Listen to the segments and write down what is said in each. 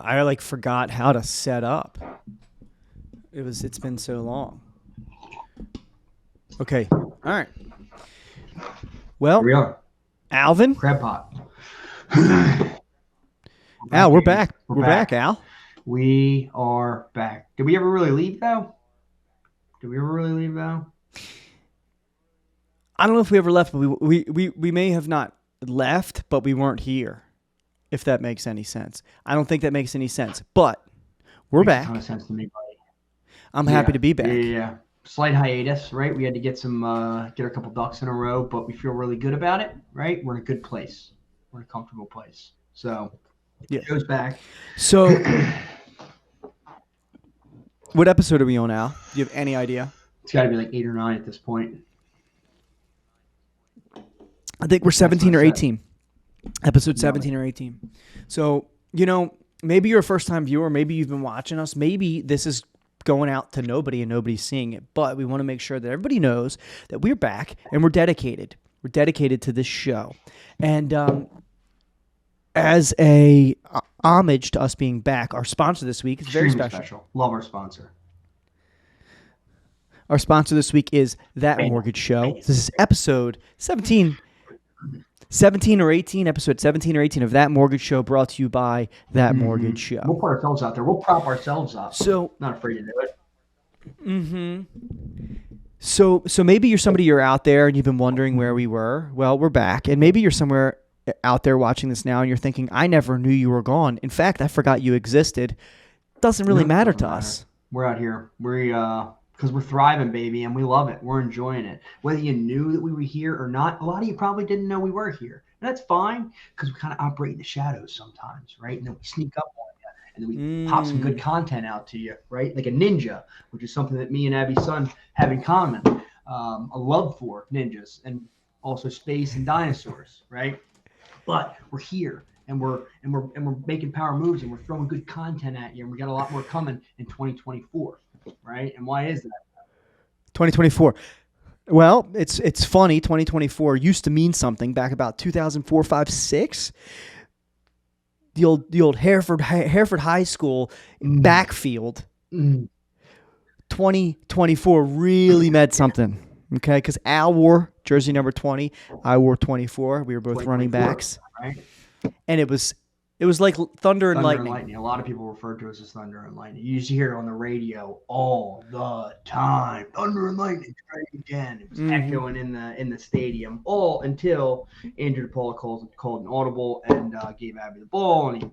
I like forgot how to set up. It's been so long. Okay. All right. Here Well, we are. Alvin, Crab pot. We're Al, back, we're baby. back. We're We're back, back. Al. We are back. Did we ever really leave though? Did we ever really leave though? I don't know if we ever left, but we may have not left, but we weren't here. If that makes any sense. I don't think that makes any sense, but we're Makes a ton back. of sense to me, buddy. I'm happy Yeah. to be Yeah, back. yeah, yeah. Slight hiatus, right? We had to get a couple ducks in a row, but we feel really good about it, right? We're in a good place. We're in a comfortable place. So Yeah. goes back. So, what episode are we on, Al? Do you have any idea? It's got to be like 8 or 9 at this point. I think we're That's what 17 I or said. 18. Episode Nailed it. 17 or 18. So, maybe you're a first time viewer. Maybe you've been watching us. Maybe this is going out to nobody and nobody's seeing it. But we want to make sure that everybody knows that we're back and we're dedicated. We're dedicated to this show. And as a homage to us being back, our sponsor this week is very Extremely special. special. Love our sponsor. Our sponsor this week is That Mortgage Show. This is episode 17 or 18, episode 17 or 18 of That Mortgage Show, brought to you by That Mortgage Show. We'll put ourselves out there. We'll prop ourselves up. So, Not afraid to do it. so maybe you're out there and you've been wondering where we were. Well, we're back. And maybe you're somewhere out there watching this now and you're thinking, I never knew you were gone. In fact, I forgot you existed. Doesn't really matter to us. We're out here. Because we're thriving, baby, and we love it. We're enjoying it. Whether you knew that we were here or not, a lot of you probably didn't know we were here. And that's fine because we kind of operate in the shadows sometimes, right? And then we sneak up on you, and then we pop some good content out to you, right? Like a ninja, which is something that me and Abby's son have in common. A love for ninjas and also space and dinosaurs, right? But we're here. And we're making power moves and we're throwing good content at you, and we got a lot more coming in 2024. Right? And why is that? 2024. Well, it's funny. 2024 used to mean something back about 2004, 5, 6. The old Hereford High School backfield. 2024 really meant something. Okay, because Al wore jersey number 20, I wore 24. We were both running backs, right? And it was like thunder and lightning. A lot of people refer to us as thunder and lightning. You used to hear it on the radio all the time. Thunder and lightning strike again. It was echoing in the stadium all until Andrew DePaula called an audible and gave Abby the ball, and he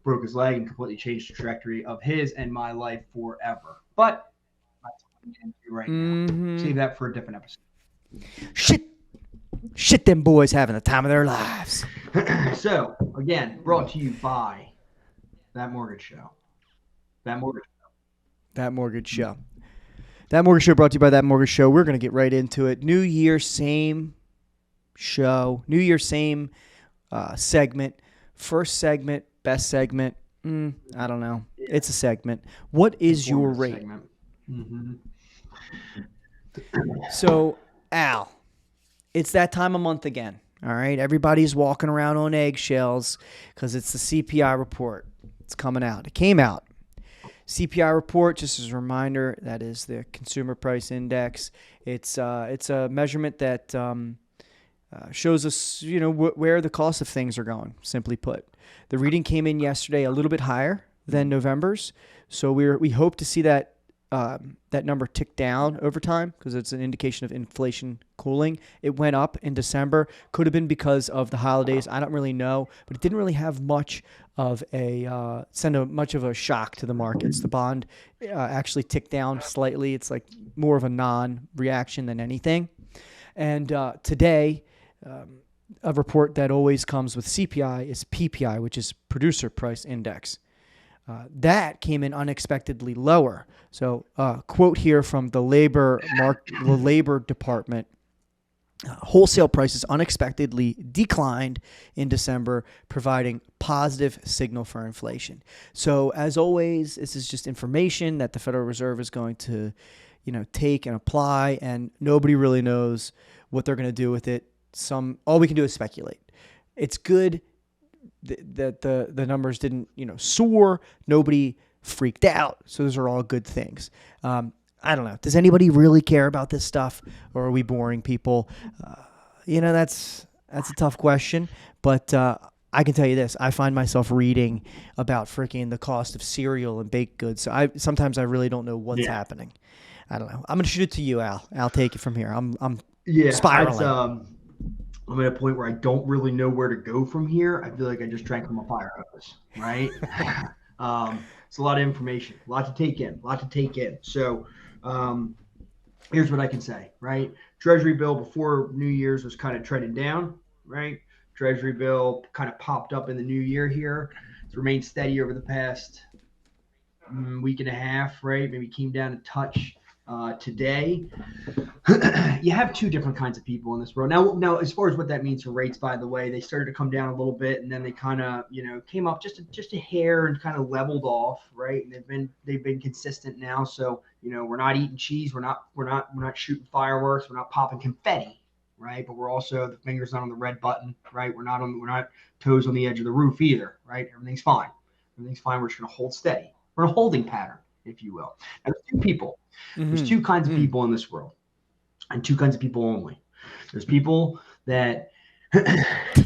broke his leg and completely changed the trajectory of his and my life forever. But that's what I'm getting to right now. Save that for a different episode. Shit, them boys having the time of their lives. So, again, brought to you by That Mortgage Show. That Mortgage Show. That Mortgage Show. That Mortgage Show brought to you by That Mortgage Show. We're going to get right into it. New Year, same show. New Year, same segment. First segment, best segment. I don't know. Yeah. It's a segment. What is your rate? So, Al, it's that time of month again. All right. Everybody's walking around on eggshells because it's the CPI report. It's coming out. It came out. CPI report, just as a reminder, that is the Consumer Price Index. It's a measurement that shows us, where the cost of things are going. Simply put, the reading came in yesterday a little bit higher than November's, so we hope to see that number tick down over time because it's an indication of inflation cooling. It went up in December. Could have been because of the holidays. I don't really know, but it didn't really have much of much of a shock to the markets. The bond actually ticked down slightly. It's like more of a non-reaction than anything. And today, a report that always comes with CPI is PPI, which is Producer Price Index. That came in unexpectedly lower. So, quote here from the Labor Department: wholesale prices unexpectedly declined in December, providing positive signal for inflation. So, as always, this is just information that the Federal Reserve is going to, take and apply, and nobody really knows what they're going to do with it. All we can do is speculate. It's good that the numbers didn't, soar. Nobody freaked out. So those are all good things. I don't know. Does anybody really care about this stuff, or are we boring people? That's a tough question. But I can tell you this: I find myself reading about freaking the cost of cereal and baked goods. So sometimes I really don't know what's happening. I don't know. I'm gonna shoot it to you, Al. I'll take it from here. I'm spiraling. I'm at a point where I don't really know where to go from here. I feel like I just drank from a fire hose, right? It's a lot of information, a lot to take in. So here's what I can say, right? Treasury bill before New Year's was kind of trending down, right? Treasury bill kind of popped up in the new year here. It's remained steady over the past week and a half, right? Maybe came down a touch today. You have two different kinds of people in this world. Now, as far as what that means for rates, by the way, they started to come down a little bit, and then they kind of, came up just a hair and kind of leveled off, right? And they've been consistent now. So, we're not eating cheese, we're not shooting fireworks, we're not popping confetti, right? But we're also, the finger's not on the red button, right? We're not toes on the edge of the roof either, right? Everything's fine. We're just going to hold steady. We're in a holding pattern, if you will. Now, there's two people. There's two kinds of people in this world, and two kinds of people only. There's people that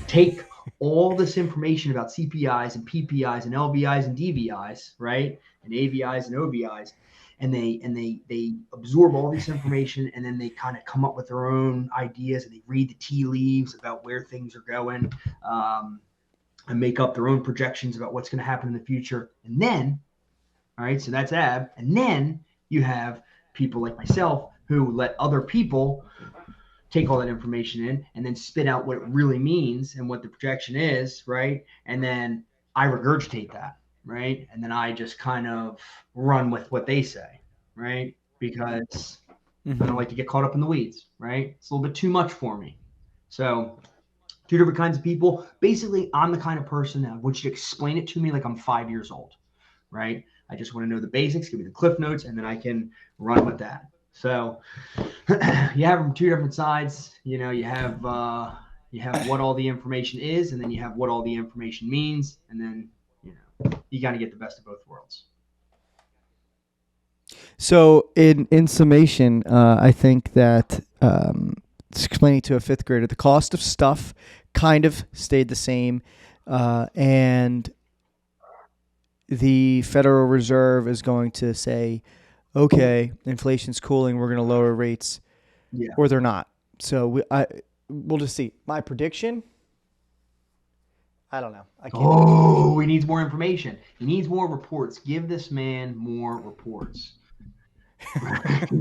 take all this information about CPIs and PPIs and LVIs and DVIs, right, and AVIs and OVIs, and they absorb all this information, and then they kind of come up with their own ideas, and they read the tea leaves about where things are going, and make up their own projections about what's going to happen in the future. And then, all right, so that's AB. And then you have people like myself who let other people take all that information in and then spit out what it really means and what the projection is, right? And then I regurgitate that, right? And then I just kind of run with what they say, right? Because I don't like to get caught up in the weeds, right? It's a little bit too much for me. So two different kinds of people. Basically, I'm the kind of person that I want you to explain it to me like I'm 5 years old, right? I just want to know the basics, give me the cliff notes, and then I can run with that. So you have them two different sides. You have what all the information is, and then you have what all the information means, and then you got to get the best of both worlds. So in summation, I think that explaining to a fifth grader, the cost of stuff kind of stayed the same, and the Federal Reserve is going to say, okay, inflation's cooling, we're going to lower rates, or they're not. So we'll just see. My prediction, I don't know. We need more information. He needs more reports. Give this man more reports.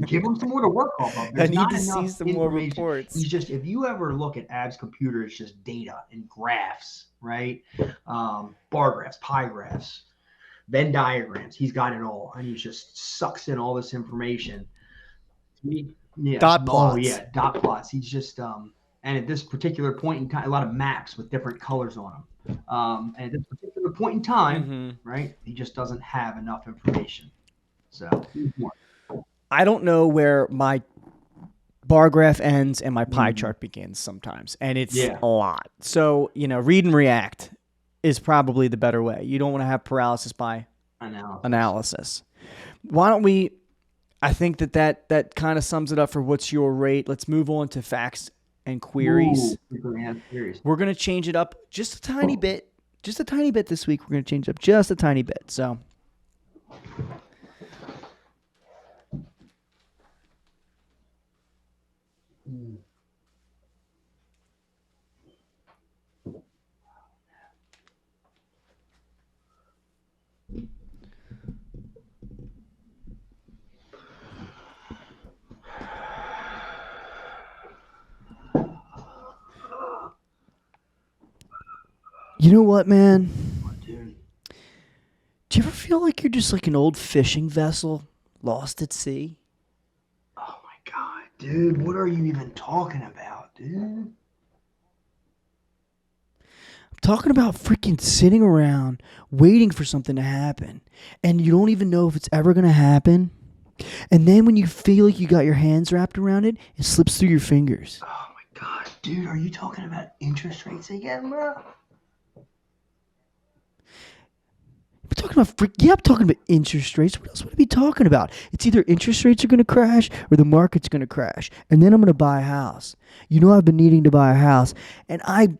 Give him some more to work off of. I need to see some more reports. He's just, if you ever look at Ab's computer, it's just data and graphs, right? Bar graphs, pie graphs, Venn diagrams. He's got it all, and he just sucks in all this information. Dot plots. Oh yeah, dot plots. He's just and at this particular point in time, a lot of maps with different colors on them. And at this particular point in time, right, he just doesn't have enough information. So I don't know where my bar graph ends and my pie chart begins sometimes, and it's a lot. So read and react is probably the better way. You don't want to have paralysis by analysis. Why don't we? I think that kind of sums it up for what's your rate. Let's move on to facts and queries. We're going to change it up just a tiny bit. Just a tiny bit this week. We're going to change it up just a tiny bit. So. You know what, man? What, dude? Do you ever feel like you're just like an old fishing vessel lost at sea? Oh my God, dude. What are you even talking about, dude? I'm talking about freaking sitting around waiting for something to happen, and you don't even know if it's ever going to happen. And then when you feel like you got your hands wrapped around it, it slips through your fingers. Oh my God, dude. Are you talking about interest rates again, bro? talking about I'm talking about interest rates. What else would I be talking about? It's either interest rates are going to crash or the market's going to crash, and then I'm going to buy a house. You know, I've been needing to buy a house, and I'm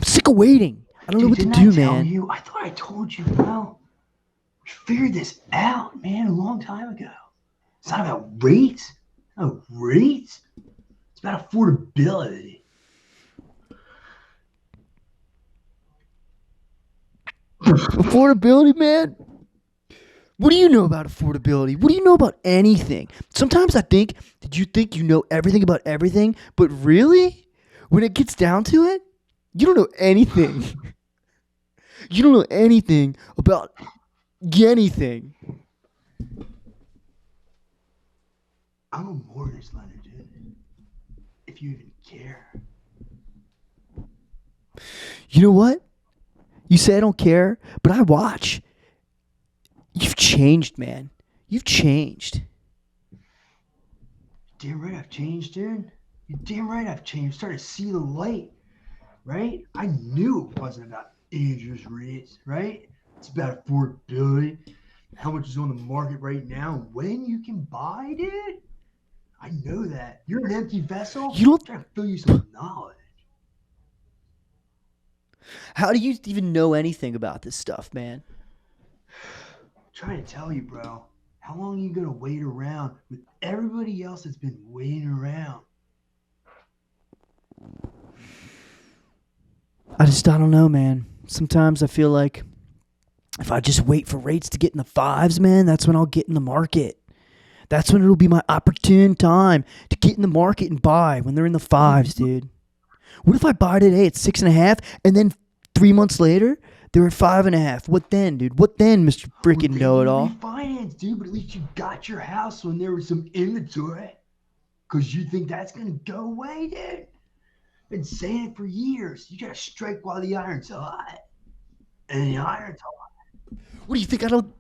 sick of waiting. I don't know Dude, what to didn't do, I tell man. you? I thought I told you, well, we figured this out, man, a long time ago. It's not about rates. No rates. It's about affordability. Affordability, man. What do you know about affordability? What do you know about anything? Sometimes I think that you think you know everything about everything, but really, when it gets down to it, you don't know anything. You don't know anything about anything. I'm a mortgage lender, dude. If you even care. You know what? You say I don't care, but I watch. You've changed, man. You've changed. Damn right I've changed, dude. You're damn right I've changed. Started to see the light, right? I knew it wasn't about interest rates, right? It's about affordability. How much is on the market right now? When you can buy, dude? I know that. You're an empty vessel. You don't. I'm trying to fill you some knowledge. How do you even know anything about this stuff, man? I'm trying to tell you, bro. How long are you gonna wait around with everybody else that's been waiting around? I don't know, man. Sometimes I feel like if I just wait for rates to get in the fives, man, that's when I'll get in the market. That's when it'll be my opportune time to get in the market and buy when they're in the fives, dude. What if I buy today at 6.5 and then 3 months later they're at 5.5? What then, dude? What then, Mr. Freaking Know-It-All? Refinance, dude, but at least you got your house when there was some inventory. Cause you think that's gonna go away, dude? Been saying it for years. You gotta strike while the iron's hot. And the iron's hot. What do you think I don't?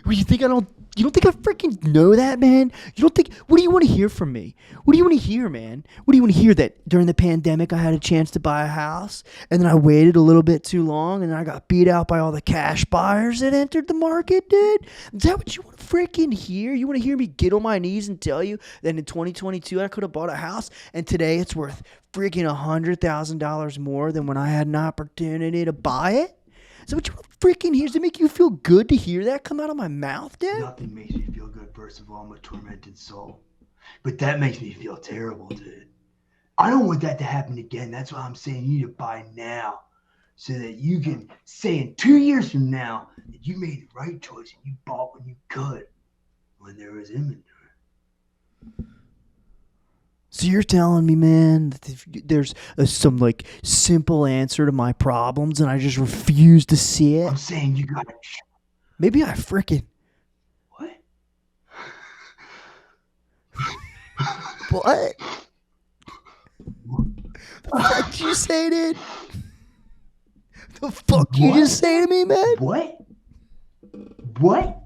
What do you think I don't? You don't think I freaking know that, man? You don't think? What do you want to hear from me? What do you want to hear, man? What do you want to hear that during the pandemic I had a chance to buy a house and then I waited a little bit too long and then I got beat out by all the cash buyers that entered the market, dude? Is that what you want to freaking hear? You want to hear me get on my knees and tell you that in 2022 I could have bought a house and today it's worth freaking $100,000 more than when I had an opportunity to buy it? Is that what you want to freaking hear? Does it make you feel good to hear that come out of my mouth, dude? Nothing makes me feel good, first of all. I'm a tormented soul. But that makes me feel terrible, dude. I don't want that to happen again. That's why I'm saying you need to buy now. So that you can say in 2 years from now that you made the right choice and you bought when you could. When there was inventory. So you're telling me, man, that if there's some like simple answer to my problems and I just refuse to see it? I'm saying you gotta. Maybe I frickin' What? what? The fuck did you say, dude? The fuck you just say to me, man? What? What?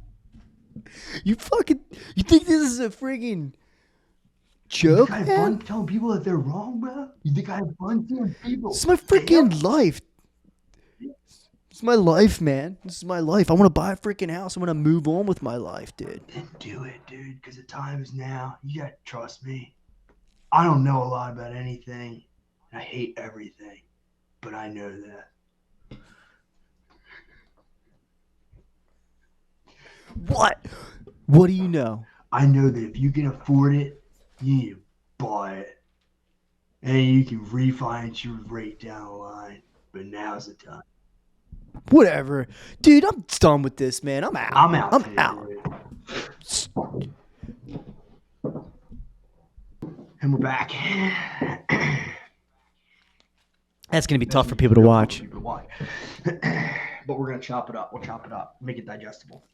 You think this is a friggin' You joke, think I have man? fun telling people that they're wrong, bro? You think I have fun telling people? This is my freaking life. This is my life, man. This is my life. I want to buy a freaking house. I want to move on with my life, dude. Then do it, dude, because the time is now. You gotta trust me. I don't know a lot about anything. I hate everything, but I know that. What? What do you know? I know that if you can afford it, you need to buy it. And you can refinance your rate down the line. But now's the time. Whatever. Dude, I'm done with this, man. I'm out. I'm out. I'm out. Dude. And we're back. That's going to be tough for people to watch. But we're going to chop it up. We'll chop it up. Make it digestible.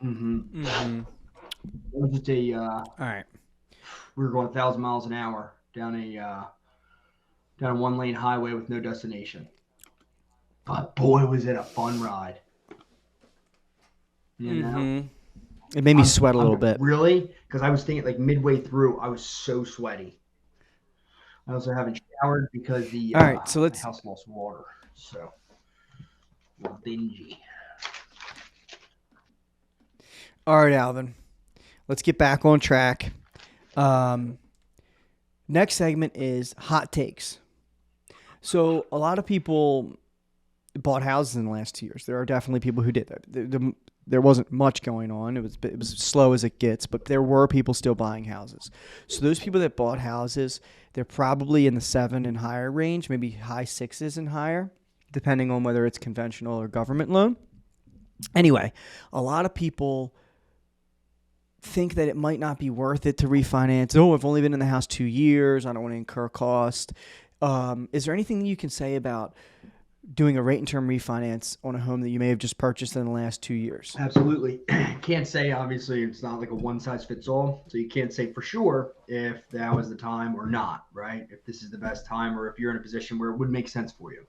It was just All right. we were going 1,000 miles an hour down a one-lane highway with no destination. But boy, was it a fun ride. You know? It made me sweat a little bit. Really? Because I was thinking like midway through, I was so sweaty. I also haven't showered because the All right, so my let's. house lost water. So We're dingy. All right, Alvin. Let's get back on track. Next segment is hot takes. So a lot of people bought houses in the last 2 years. There are definitely people who did that. There wasn't much going on. It was slow as it gets, but there were people still buying houses. So those people that bought houses, they're probably in the 7 and higher range, maybe high 6s and higher, depending on whether it's conventional or government loan. Anyway, a lot of people think that it might not be worth it to refinance. Oh, I've only been in the house 2 years. I don't want to incur cost. Is there anything that you can say about doing a rate and term refinance on a home that you may have just purchased in the last 2 years? Absolutely. Can't say, obviously, it's not like a one size fits all. So you can't say for sure if that was the time or not, right? If this is the best time or if you're in a position where it would make sense for you.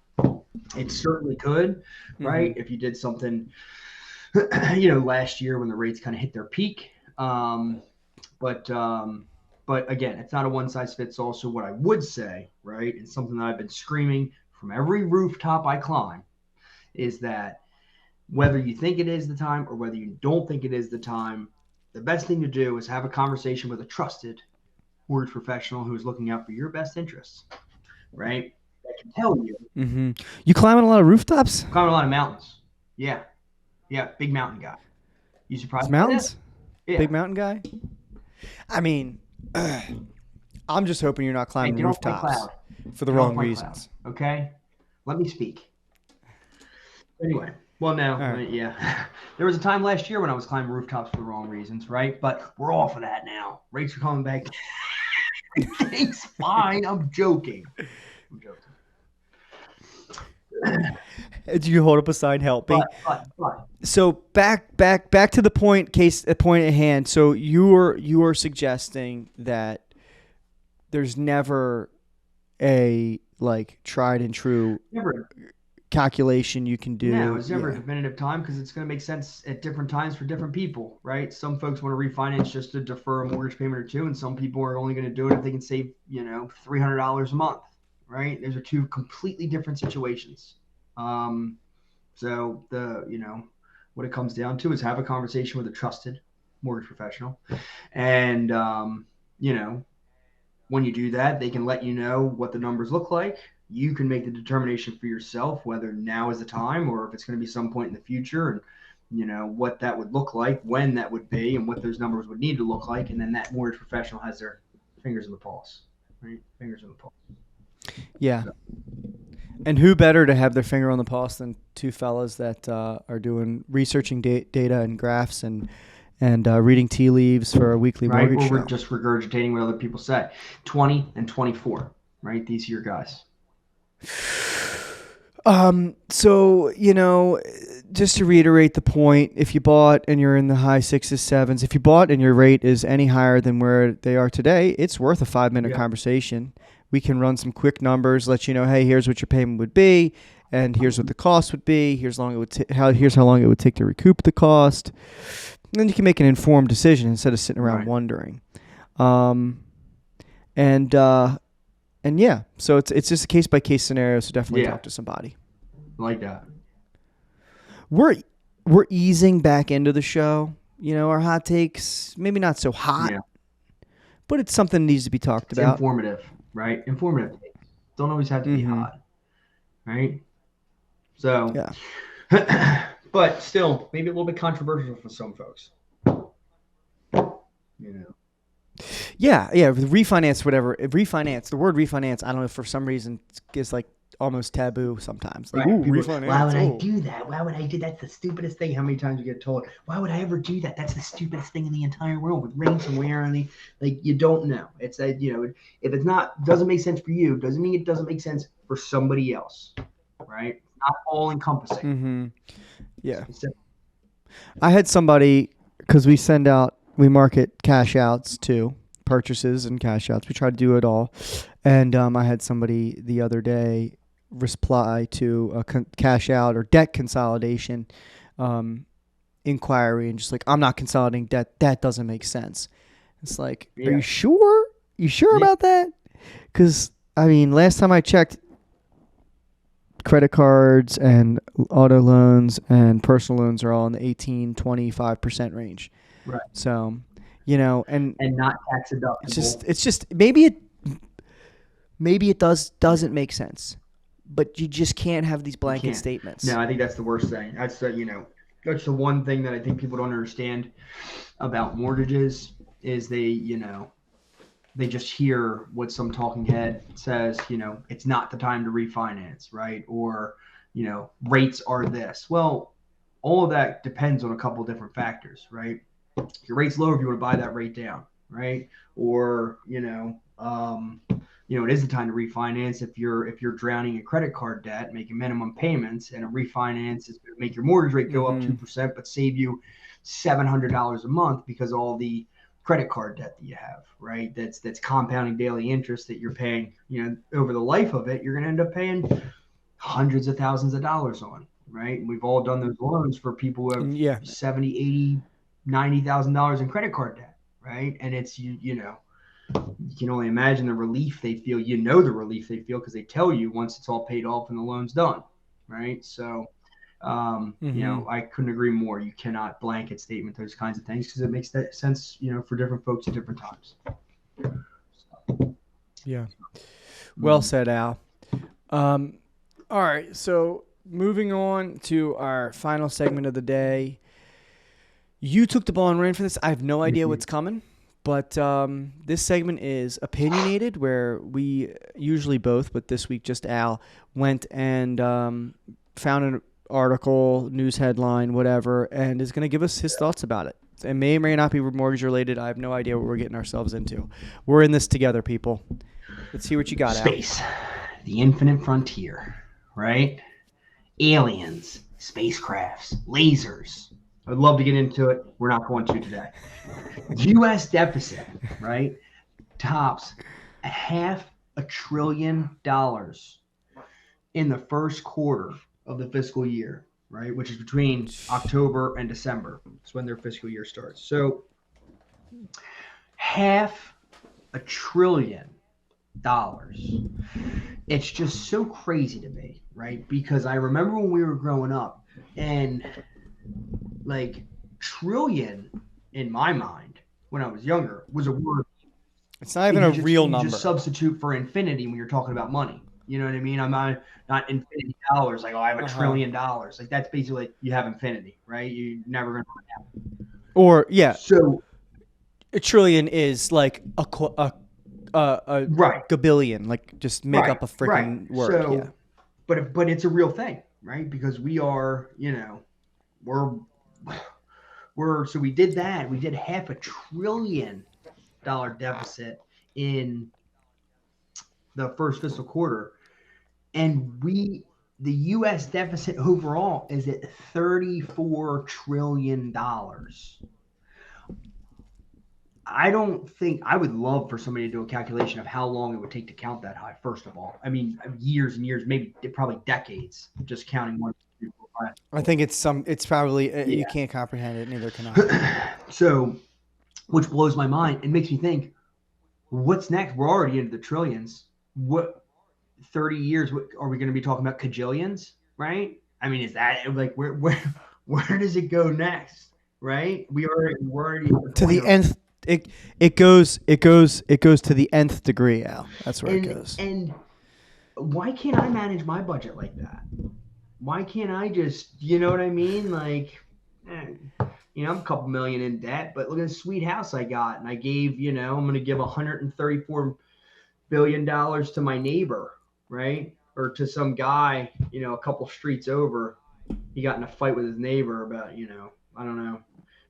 It certainly could, right? If you did something, last year when the rates kind of hit their peak. But again, it's not a one size fits all. So what I would say, right, and something that I've been screaming from every rooftop I climb is that whether you think it is the time or whether you don't think it is the time, the best thing to do is have a conversation with a trusted mortgage professional who's looking out for your best interests, right? That can tell you. You climbing a lot of rooftops? Climbing a lot of mountains. Yeah. Big mountain guy. You surprised? Mountains? Yeah. Big mountain guy? I mean, I'm just hoping you're not climbing rooftops for the wrong reasons. Okay? Let me speak. Anyway. Well, no. Right. Yeah. There was a time last year when I was climbing rooftops for the wrong reasons, right? But we're off of that now. Rates are coming back. It's fine. I'm joking. Did you hold up a sign, help me? But. So back to the point at hand. So you are suggesting that there's never a tried and true calculation you can do. No, it's never a definitive time because it's going to make sense at different times for different people, right? Some folks want to refinance just to defer a mortgage payment or two, and some people are only going to do it if they can save, $300 a month, right? Those are two completely different situations. So what it comes down to is have a conversation with a trusted mortgage professional, and when you do that, they can let you know what the numbers look like. You can make the determination for yourself whether now is the time or if it's going to be some point in the future, and what that would look like, when that would be, and what those numbers would need to look like. And then that mortgage professional has their fingers in the pulse, right? Fingers in the pulse. Yeah. So. And who better to have their finger on the pulse than two fellas that are doing researching data and graphs and reading tea leaves for a weekly mortgage show. Or we're just regurgitating what other people say. 20 and 24, right? These are your guys. So, just to reiterate the point, if you bought and you're in the high 6s, 7s, if you bought and your rate is any higher than where they are today, it's worth a 5-minute conversation. We can run some quick numbers, let you know, hey, here's what your payment would be, and here's what the cost would be. Here's how long it would take to recoup the cost. And then you can make an informed decision instead of sitting around wondering. And yeah, so it's just a case by case scenario. So definitely talk to somebody. Like that. We're easing back into the show. Our hot takes, maybe not so hot, but it's something that needs to be talked about. Informative, right? Informative. Don't always have to be hot, right? So, but still, maybe a little bit controversial for some folks. Yeah. Refinance, whatever. The word refinance, I don't know, for some reason, is almost taboo sometimes. Right. Refinance. Why would I do that? Why would I do that? That's the stupidest thing. How many times you get told, why would I ever do that? That's the stupidest thing in the entire world with ransomware. And you don't know. It's that, if it's doesn't make sense for you, doesn't mean it doesn't make sense for somebody else, right? It's not all encompassing. Mm-hmm. Yeah. I had somebody, because we market cash outs too, purchases and cash outs. We try to do it all. And I had somebody the other day reply to a cash out or debt consolidation inquiry and just I'm not consolidating debt. That doesn't make sense. It's are you sure? You sure about that? Because, last time I checked, credit cards and auto loans and personal loans are all in the 18-25% range. Right. So, you know, and And not tax deductible. it's just maybe it doesn't make sense, but you just can't have these blanket can't. statements. No, I think that's the worst thing. That's that's the one thing that I think people don't understand about mortgages is they just hear what some talking head says, it's not the time to refinance, right? Or, rates are this. Well, all of that depends on a couple of different factors, right? If your rate's low, if you want to buy that rate down, right? Or, it is the time to refinance if you're drowning in credit card debt, making minimum payments, and a refinance is going to make your mortgage rate go up 2%, but save you $700 a month because all the credit card debt that you have, right? That's compounding daily interest that you're paying, over the life of it, you're going to end up paying hundreds of thousands of dollars on, right? And we've all done those loans for people who have 70, 80, $90,000 in credit card debt, right? And it's, you can only imagine the relief they feel, the relief they feel because they tell you once it's all paid off and the loan's done, right? So, I couldn't agree more. You cannot blanket statement those kinds of things because it makes that sense, for different folks at different times. Yeah. Well said, Al. All right. So moving on to our final segment of the day. You took the ball and ran for this. I have no idea what's coming, but this segment is opinionated, where we usually both, but this week just Al, went and found an article, news headline, whatever, and is going to give us his thoughts about it. It may or may not be mortgage related. I have no idea what we're getting ourselves into. We're in this together, people. Let's see what you got, Space, the infinite frontier, right? Aliens, spacecrafts, lasers. I'd love to get into it. We're not going to today. U.S. deficit, right, tops $500 billion in the first quarter of the fiscal year, right, which is between October and December. That's when their fiscal year starts. So $500 billion. It's just so crazy to me, right? Because I remember when we were growing up, and like trillion in my mind when I was younger was a word. It's not even a real number. Just substitute for infinity when you're talking about money. You know what I mean? I'm not infinity dollars. Like, I have $1 trillion. Like, that's basically like you have infinity, right? You're never going to run out. Or yeah. So a trillion is like a gabillion. Like, just make up a freaking word. So, yeah. But it's a real thing, right? Because we are, so we did that. We did $500 billion deficit in the first fiscal quarter. And the U.S. deficit overall is at $34 trillion. I don't think I would love for somebody to do a calculation of how long it would take to count that high. First of all, I mean, years and years, maybe probably decades, just counting 1, 2, 3, 4, 5. I think it's probably you can't comprehend it. Neither can I. So, which blows my mind. It makes me think, what's next? We're already into the trillions. What 30 years? What, are we going to be talking about kajilions? Right? I mean, is that like where does it go next? Right? We're already to the nth. It goes to the nth degree, Al. That's where it goes. And why can't I manage my budget like that? Why can't I just, you know what I mean? Like, I'm a couple million in debt, but look at the sweet house I got. And I gave, I'm going to give $134 billion to my neighbor, right? Or to some guy, a couple streets over. He got in a fight with his neighbor about, I don't know.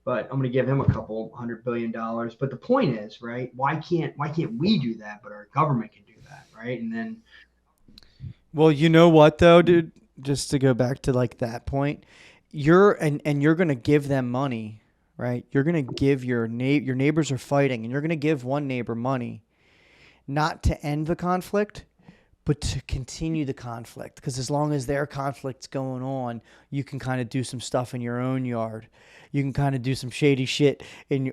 But I'm going to give him a couple $100 billion. But the point is, right? Why can't we do that, but our government can do that, right? And then, well, you know what though, dude? Just to go back to like that point, you're going to give them money, right? You're going to give your neighbors are fighting, and you're going to give one neighbor money, not to end the conflict, but to continue the conflict. Because as long as their conflict's going on, you can kind of do some stuff in your own yard. You can kind of do some shady shit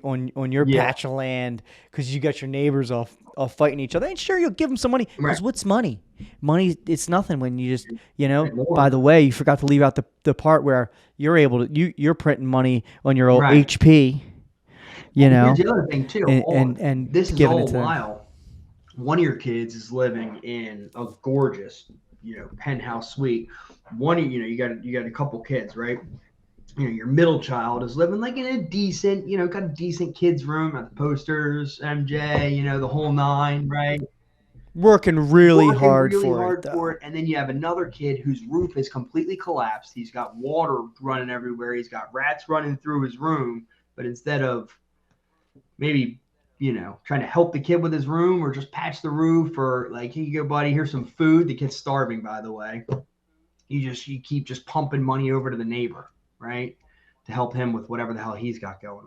on your Yeah. patch of land because you got your neighbors all fighting each other. And sure, you'll give them some money because Right. what's money? Money, it's nothing when you just, More. by the way, you forgot to leave out the part where you're able to, you're printing money on your old Right. HP, Here's the other thing too. and This is giving all it to them. while one of your kids is living in a gorgeous, penthouse suite. One, you got a couple kids, right? Your middle child is living like in a decent, got a decent kids room, got the posters, MJ, the whole nine, right? Working really Working hard really for hard it, for though. it. And then you have another kid whose roof is completely collapsed. He's got water running everywhere. He's got rats running through his room. But instead of maybe, trying to help the kid with his room or just patch the roof or like, here you go, buddy, here's some food. The kid's starving, by the way. You keep just pumping money over to the neighbor, right? To help him with whatever the hell he's got going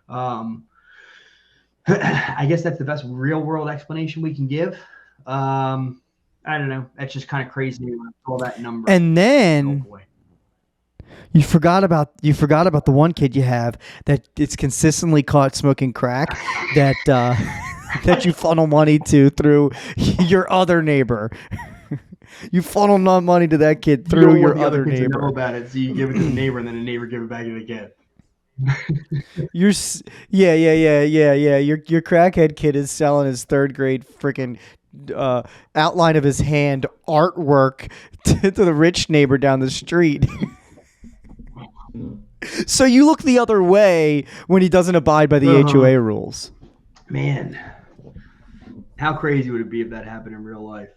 on. I guess that's the best real world explanation we can give. I don't know. That's just kind of crazy when I saw that number. And then Oh boy. you forgot about the one kid you have that it's consistently caught smoking crack that that you funnel money to through your other neighbor. You funnel money to that kid You through don't your want the other other kids to know neighbor. about it, so you give it to the neighbor, and then the neighbor give it back to the kid. Yeah. Your crackhead kid is selling his third grade freaking outline of his hand artwork to the rich neighbor down the street. So you look the other way when he doesn't abide by the HOA rules. Man, how crazy would it be if that happened in real life?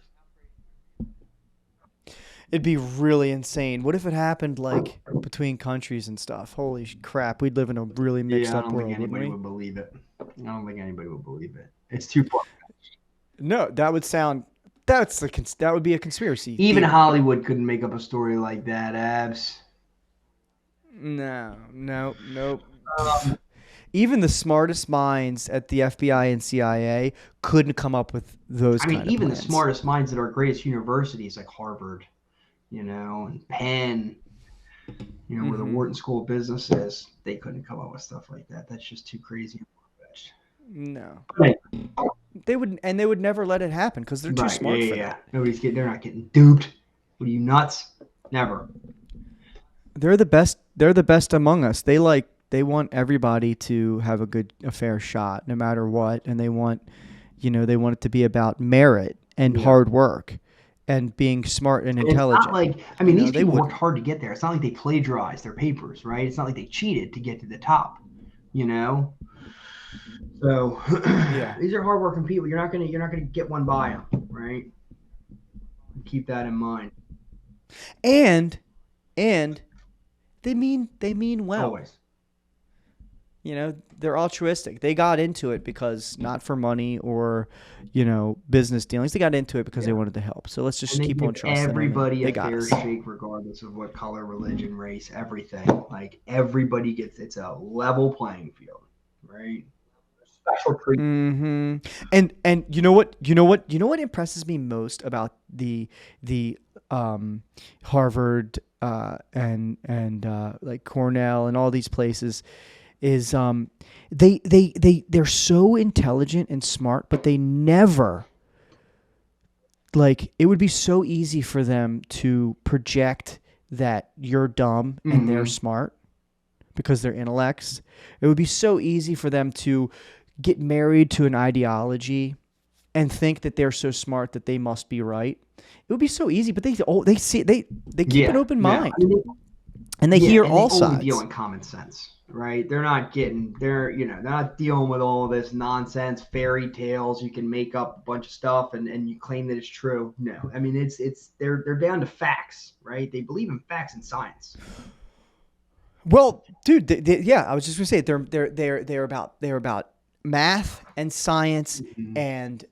It'd be really insane. What if it happened like between countries and stuff? Holy crap, we'd live in a really mixed up world, wouldn't we? Would believe it. I don't think anybody would believe it. It's too far. No, that would be a conspiracy. Even theory. Hollywood couldn't make up a story like that, Abs. No. Even the smartest minds at the FBI and CIA couldn't come up with those. Even plans. the smartest minds at our greatest universities, like Harvard, and Penn, where the Wharton School of Business is, they couldn't come up with stuff like that. That's just too crazy. No, Right. they would never let it happen because they're too smart for that. They're not getting duped. What are you, nuts? Never. They're the best. They're the best among us. They want everybody to have a fair shot, no matter what, and they want it to be about merit and hard work and being smart and intelligent. It's not like, these people worked hard to get there. It's not like they plagiarized their papers, right? It's not like they cheated to get to the top, So these are hardworking people. You're not gonna get one by them, right? Keep that in mind. And they mean well. Always. They're altruistic. They got into it because not for money or, business dealings. They got into it because they wanted to help. So let's just keep on trusting everybody them. a fair shake, regardless of what color, religion, race, everything. Like everybody it's a level playing field, right? Special treatment. And you know what impresses me most about the Harvard and like Cornell and all these places is they're so intelligent and smart, but they never, like, it would be so easy for them to project that you're dumb and they're smart because they're intellects. It would be so easy for them to get married to an ideology and think that they're so smart that they must be right. It would be so easy, but they keep an open mind. And they hear all sides. They only deal in common sense, right? They're not dealing with all this nonsense, fairy tales. You can make up a bunch of stuff and you claim that it's true. No, they're down to facts, right? They believe in facts and science. Well, dude, I was just gonna say they're about math and science, and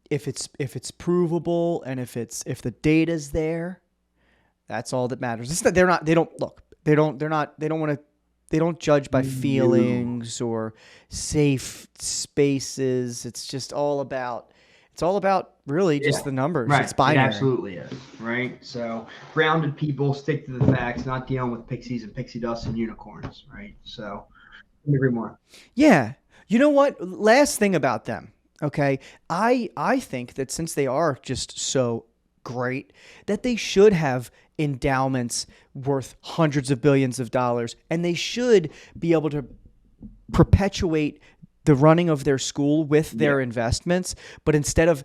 if it's provable and if the data's there, that's all that matters. It's that they don't judge by feelings or safe spaces. It's It's all about really Yeah. just the numbers. Right. It's It binary. absolutely is. Right. So grounded people stick to the facts, not dealing with pixies and pixie dust and unicorns. Right. So couldn't agree more. Yeah. You know what? Last thing about them. Okay. I think that since they are just so great, that they should have endowments worth hundreds of billions of dollars, and they should be able to perpetuate the running of their school with their investments. But instead of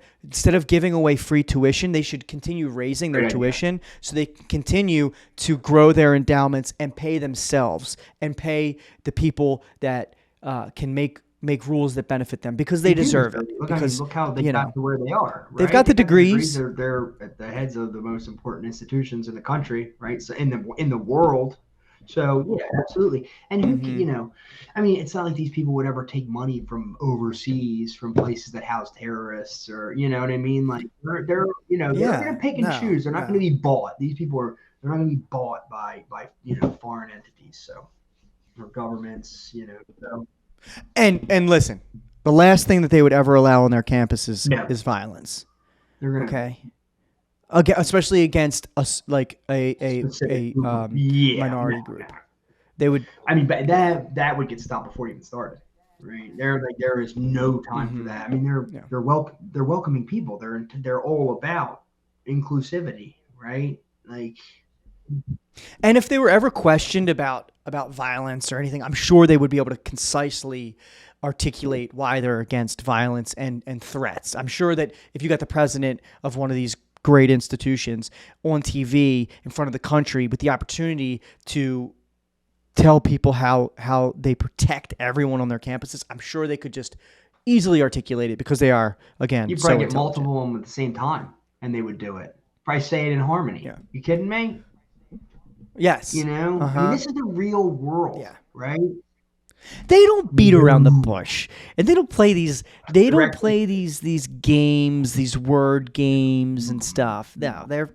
giving away free tuition, they should continue raising their Great idea. tuition so they can continue to grow their endowments and pay themselves and pay the people that can make rules that benefit them, because they deserve it. Because look how they you got know to where they are. Right? they've got the They degrees. They're at the heads of the most important institutions in the country, right? So in the world. So yeah, absolutely. And who Mhm. you know, I mean, it's not like these people would ever take money from overseas, from places that house terrorists, or you know what I mean. Like they're they're Yeah. going to pick and No. choose. They're not going to be bought. These people are they're not going to be bought by foreign entities. So or governments. So And listen, the last thing that they would ever allow on their campuses No. is violence. they're going to Okay. Especially against us, like a minority group. They would. I mean, but that would get stopped before it even started, right? There is no time for that. I mean, they're welcoming people. They're all about inclusivity, right? Like, And if they were ever questioned about violence or anything, I'm sure they would be able to concisely articulate why they're against violence and threats. I'm sure that if you got the president of one of these great institutions on TV in front of the country with the opportunity to tell people how they protect everyone on their campuses, I'm sure they could just easily articulate it, because they are, again, you so probably get intelligent. multiple of them at the same time, and they would do it. Probably say it in harmony. Yeah. You kidding me? Yes. I mean, this is the real world, Yeah. right? They don't beat around the bush, and they don't play these. They don't Correct. play these games, these word games and stuff. No, they're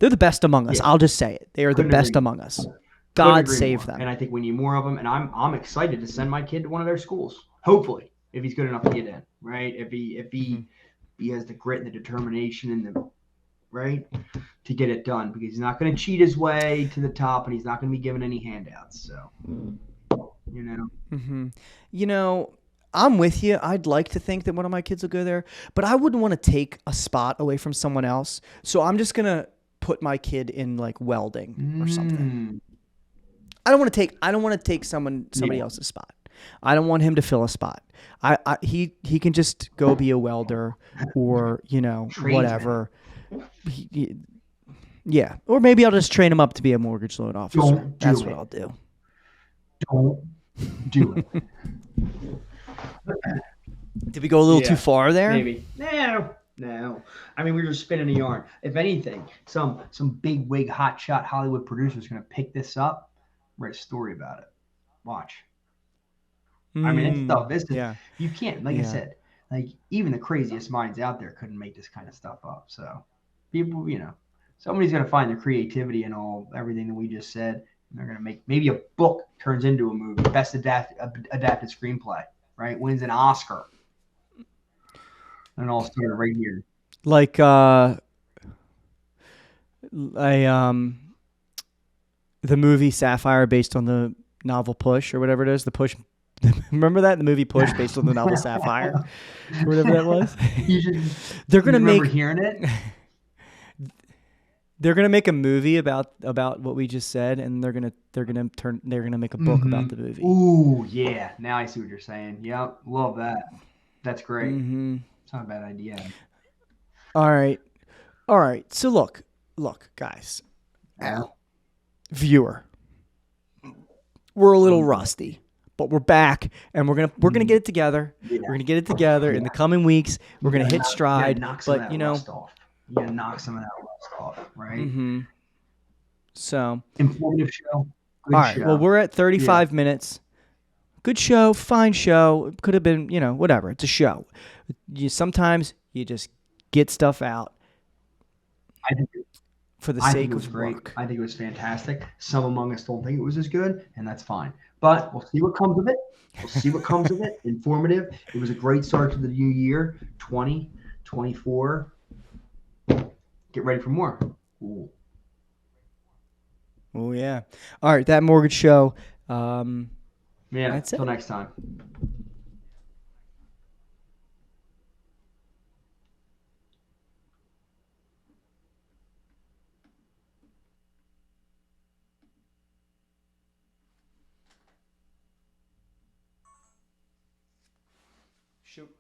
the best among us. Yeah. I'll just say it. They are the Couldn't best agree among us. Couldn't God agree save more. them. And I think we need more of them. And I'm excited to send my kid to one of their schools. Hopefully, if he's good enough to get in, right? If he has the grit and the determination and the right to get it done, because he's not going to cheat his way to the top, and he's not going to be given any handouts. So, You know, I'm with you. I'd like to think that one of my kids will go there, but I wouldn't want to take a spot away from someone else. So I'm just gonna put my kid in like welding or something. I don't want to take somebody else's spot. I don't want him to fill a spot. He can just go be a welder or Tradesman. whatever. Yeah, or maybe I'll just train him up to be a mortgage loan officer. Don't do That's it. what I'll do. Don't do it. Did we go a little Yeah, too far there? Maybe. No. I mean, we were just spinning a yarn. If anything, some big wig hotshot Hollywood producer is going to pick this up, write a story about it. Watch. I mean, it's stuff. This is, Yeah. you can't, like I said, like even the craziest minds out there couldn't make this kind of stuff up. So people, somebody's going to find the creativity in everything that we just said. And they're going to make, maybe a book turns into a movie, best adapted screenplay, right? Wins an Oscar. And it all started right here. Like the movie Sapphire based on the novel Push or whatever it is. The Push. Remember that? The movie Push based on the novel Sapphire or whatever that was. They're gonna remember make hearing it. They're gonna make a movie about what we just said, and they're gonna make a book about the movie. Ooh, yeah. Now I see what you're saying. Yep, love that. That's great. It's not a bad idea. All right. So look, guys, Al, viewer, we're a little rusty, but we're back, and we're gonna get it together. Yeah. We're gonna get it together in the coming weeks. We're gonna hit stride, knock some of but that rust off. You gotta knock some of that rust off, right? So Informative show. Good all right. show. Well, we're at 35 minutes. Good show, fine show. It could have been, whatever. It's a show. Sometimes you just get stuff out for the sake of work. I think it was fantastic. Some among us don't think it was as good, and that's fine. But we'll see what comes of it. Informative. It was a great start to the new year, 2020. 24. Get ready for more. Ooh. Oh yeah. All right, that mortgage show. Yeah, That's until it. next time. Shoot.